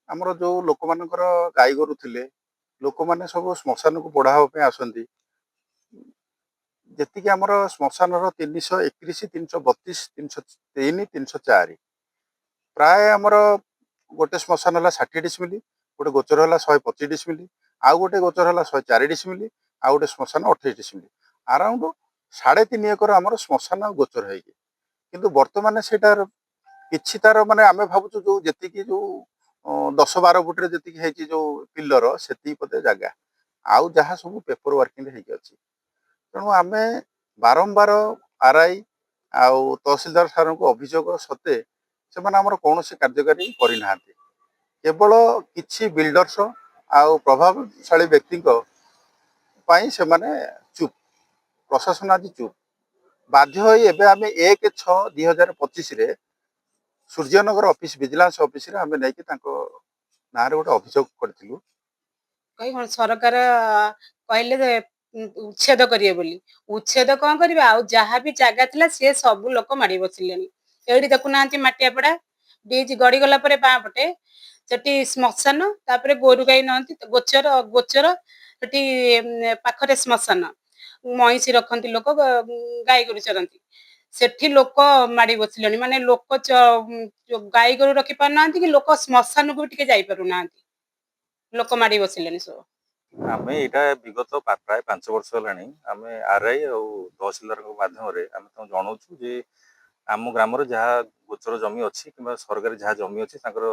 ଆମର ଯୋଉ ଲୋକମାନଙ୍କର ଗାଈ ଗୋରୁ ଥିଲେ, ଲୋକମାନେ ସବୁ ଶ୍ମଶାନକୁ ପୋଡ଼ା ହେବା ପାଇଁ ଆସନ୍ତି। ଯେତିକି ଆମର ଶ୍ମଶାନର 331, 332, 303, 304 ପ୍ରାୟ ଆମର ଗୋଟେ ଶ୍ମଶାନ ହେଲା 60 ଡିସିମିଲି, ଗୋଟେ ଗୋଚର ହେଲା 125 ଡିସିମିଲି, ଆଉ ଗୋଟେ ଗୋଚର ହେଲା 104 ଡିସିମିଲି, ଆଉ ଗୋଟେ ଶ୍ମଶାନ 28 ଡିସିମିଲି। ଆରାଉଣ୍ଡ 3.5 ଏକର ଆମର ଶ୍ମଶାନ ଗୋଚର ହେଇକି, କିନ୍ତୁ ବର୍ତ୍ତମାନ ସେଟାର କିଛି ତାର ମାନେ ଆମେ ଭାବୁଛୁ ଯୋଉ ଯେତିକି ଯୋଉ 10-12 ଫୁଟରେ ଯେତିକି ହେଇଛି ଯୋଉ ପିଲର ସେତିକି ବୋଧେ ଜାଗା, ଆଉ ଯାହା ସବୁ ପେପର ୱାର୍କିଂ ହେଇକି ଅଛି। ତେଣୁ ଆମେ ବାରମ୍ବାର ଆର୍ଆଇ ଆଉ ତହସିଲଦାର ସାର୍ଙ୍କୁ ଅଭିଯୋଗ ସତ୍ତ୍ୱେ ସେମାନେ ଆମର କୌଣସି କାର୍ଯ୍ୟକାରୀ କରିନାହାନ୍ତି। କେବଳ କିଛି ବିଲ୍ଡର୍ସ ଆଉ ପ୍ରଭାବଶାଳୀ ବ୍ୟକ୍ତିଙ୍କ ପାଇଁ ସେମାନେ ଚୁପ୍, ପ୍ରଶାସନ ଆଜି ଚୁପ୍। ବାଧ୍ୟ ହୋଇ ଏବେ ଆମେ 1/6/2025 ସୂର୍ଯ୍ୟନଗର ଅଫିସ ଭିଜିଲାନ୍ସ ଅଫିସରେ ଆମେ ନେଇକି ତାଙ୍କ ନାଁରେ ଗୋଟେ ଅଭିଯୋଗ କରିଥିଲୁ। ସରକାର କହିଲେ ଯେ ଉଚ୍ଛେଦ କରିବେ ବୋଲି। ଉଚ୍ଛେଦ କଣ କରିବେ? ଆଉ ଯାହା ବି ଜାଗା ଥିଲା ସିଏ ସବୁ ଲୋକ ମାଡ଼ି ବସିଲେଣି। ଏଇଠି ଦେଖୁନାହାନ୍ତି ମାଟିଆପଡା ବ୍ରିଜ ଗଡିଗଲା ପରେ ବାଁ ପଟେ ସେଠି ଶ୍ମଶାନ, ତାପରେ ଗୋରୁ ଗାଈ ନହନ୍ତି, ଗୋଚର ଗୋଚର ସେଠି ପାଖରେ ଶ୍ମଶାନ, ମଇଁଷି ରଖନ୍ତି ଲୋକ, ଗାଈ ଗୋରୁ ଚରନ୍ତି। ସେଠି ଲୋକ ମାଡ଼ି ବସିଲେଣି, ମାନେ ଲୋକ ଗାଈ ଗୋରୁ ରଖି ପାରୁନାହାନ୍ତି କି ଲୋକ ଶ୍ମଶାନକୁ ବି ଟିକେ ଯାଇପାରୁନାହାନ୍ତି, ଲୋକ ମାଡ଼ି ବସିଲେଣି ସବୁ। ଆମେ ଏଇଟା ବିଗତ ପ୍ରାୟ 5 ବର୍ଷ ହେଲାଣି ଆମେ ଆର୍ଆଇ ଆଉ ତହସିଲଦାରଙ୍କ ମାଧ୍ୟମରେ ଆମେ ତାଙ୍କୁ ଜଣାଉଛୁ ଯେ ଆମ ଗ୍ରାମରେ ଯାହା ଗୋଚର ଜମି ଅଛି କିମ୍ବା ସରକାରୀ ଯାହା ଜମି ଅଛି ତାଙ୍କର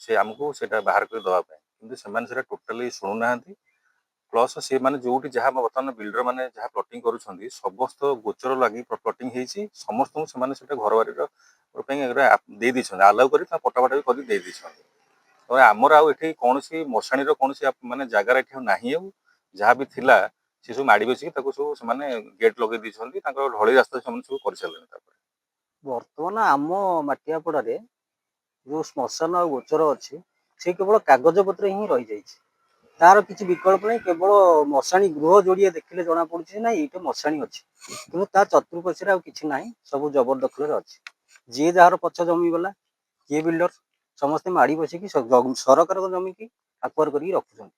ସେ ଆମକୁ ସେଇଟା ବାହାର କରି ଦେବା ପାଇଁ, କିନ୍ତୁ ସେମାନେ ସେଇଟା ଟୋଟାଲି ଶୁଣୁନାହାନ୍ତି। ପ୍ଲସ୍ ସେମାନେ ଯୋଉଠି ଯାହା ବର୍ତ୍ତମାନ ବିଲ୍ଡର ମାନେ ଯାହା ପ୍ଲଟିଂ କରୁଛନ୍ତି ସମସ୍ତ ଗୋଚର ଲାଗି ପ୍ଲଟିଂ ହେଇଛି, ସମସ୍ତଙ୍କୁ ସେମାନେ ସେଇଟା ଘର ବାରିର ପାଇଁ ଦେଇ ଦେଇଛନ୍ତି, ଆଲାଉ କରି ତା ପଟାପଟା ବି କରି ଦେଇ ଦେଇଛନ୍ତି। ତ ଆମର ଆଉ ଏଠି କୌଣସି ମଶାଣିର କୌଣସି ମାନେ ଜାଗାରେ ଏଠି ଆଉ ନାହିଁ। ଆଉ ଯାହା ବି ଥିଲା ସେ ସବୁ ମାଡ଼ି ବସିକି ତାକୁ ସବୁ ସେମାନେ ଗେଟ୍ ଲଗେଇ ଦେଇଛନ୍ତି, ତାଙ୍କର ଢଳେଇ ରାସ୍ତା ସେମାନେ ସବୁ କରିସାରିଲେଣି। ତାପରେ ବର୍ତ୍ତମାନ ଆମ ମାଟିଆପଡ଼ାରେ ଯେଉଁ ଶ୍ମଶାନ ଆଉ ଗୋଚର ଅଛି ସେ କେବଳ କାଗଜପତ୍ର ହିଁ ରହିଯାଇଛି, ତାର କିଛି ବିକଳ୍ପ ନାହିଁ। କେବଳ ମଶାଣି ଗୃହ ଯୋଡ଼ିଏ ଦେଖିଲେ ଜଣାପଡ଼ୁଛି ଯେ ନାଇଁ ଏଇଠି ମଶାଣି ଅଛି, କିନ୍ତୁ ତା ଚତୁଃପାର୍ଶ୍ୱରେ ଆଉ କିଛି ନାହିଁ, ସବୁ ଜବରଦଖଲରେ ଅଛି। ଯିଏ ଯାହାର ପଛ ଜମିଗଲା, କିଏ ବିଲ୍ଡର, ସମସ୍ତେ ମାଡ଼ି ବସିକି ସରକାରଙ୍କ ଜମିକି ଆକ୍ୱାର କରିକି ରଖୁଛନ୍ତି।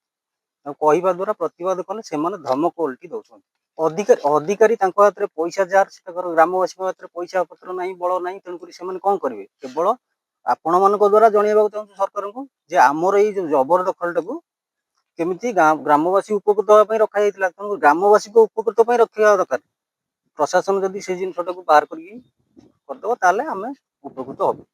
ଆଉ କହିବା ଦ୍ୱାରା ପ୍ରତିବାଦ କଲେ ସେମାନେ ଧମକ ଓଲଟି ଦେଉଛନ୍ତି। ଅଧିକାରୀ ତାଙ୍କ ହାତରେ ପଇସା, ଯାହାର ସେ ତାଙ୍କର ଗ୍ରାମବାସୀଙ୍କ ହାତରେ ପଇସା ପତ୍ର ନାହିଁ, ବଳ ନାହିଁ, ତେଣୁକରି ସେମାନେ କ'ଣ କରିବେ? କେବଳ ଆପଣମାନଙ୍କ ଦ୍ୱାରା ଜଣାଇବାକୁ ଚାହୁଁଛୁ ସରକାରଙ୍କୁ ଯେ ଆମର ଏଇ ଯେଉଁ ଜବରଦଖଲଟାକୁ କେମିତି ଗ୍ରାମବାସୀ ଉପକୃତ ହେବା ପାଇଁ ରଖାଯାଇଥିଲା, ତେଣୁ ଗ୍ରାମବାସୀଙ୍କ ଉପକୃତ ପାଇଁ ରଖିବା ଦରକାର। ପ୍ରଶାସନ ଯଦି ସେ ଜିନିଷଟାକୁ ବାହାର କରିକି କରିଦେବ ତାହେଲେ ଆମେ ଉପକୃତ ହବୁ।